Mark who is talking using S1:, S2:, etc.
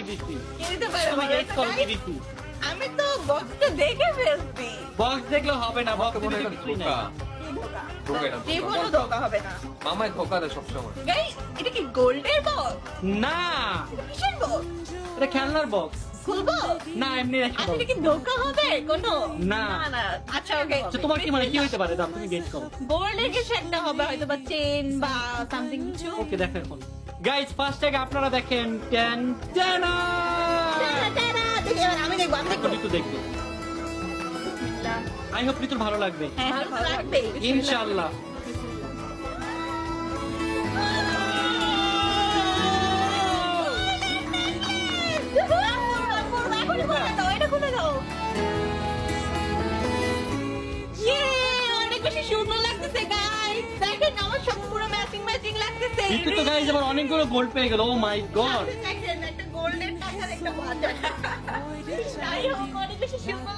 S1: দিছি?
S2: কি দিতে পারে
S1: তুমি
S2: ভাইয়া?
S1: guess করো কি দিছি?
S2: আমি তো বক্সটা দেখে ফেলছি।
S1: বক্স দেখলে হবে না, বক্স
S3: মনে
S1: দেখলে
S3: হয়
S1: কিছুই
S3: ধোকা।
S1: নাই।
S2: কি ধোকা?
S3: ধোকা এটা, ধোকা।
S2: জীবনও ধোকা হবে না।
S3: মামায় ধোকা দেয় সবসময়।
S2: গাইস, এটা কি গোল্ডের বক্স?
S1: না,
S2: কিসের বক্স?
S1: এটা খেলনার বক্স।
S2: খুলবো?
S1: না, এমনি রাখি
S2: আচ্ছা,
S1: box।
S2: এটা কি ধোকা হবে কোনো?
S1: না।
S2: না। আচ্ছা, ওকে।
S1: আচ্ছা, তোমার কি মানে কি হইতে পারে? দাম তুমি গেস করো।
S2: গোল্ডের কিছু একটা হবে, হয়তো বা চেন বা সামথিং কিছু।
S1: ওকে, দেখো এখন। গাইস, ফার্স্ট থেকে আপনারা দেখেন টেন টেনা।
S2: Tata, tata. দেখি এবার আমি দেখবো, আমি দেখবো।
S1: ঋতু দেখবে। আই হোপ ঋতুর ভালো লাগবে।
S2: হ্যাঁ, ভালো লাগবে।
S1: ইনশাআল্লাহ।
S2: এটা খুলে দাও। Yay, অনেক বেশি সুন্দর লাগতেছে guys। দেখেন আমার সব পুরো ম্যাচিং ম্যাচিং লাগতেছে।
S1: ঋতু তো গাইস আবার অনেকগুলো গোল্ড পেয়ে গেল। ও মাই গড।
S2: দেখেন একটা গোল্ডেন টাকার একটা বাজার। যাই হোক, অনেক বেশি সুন্দর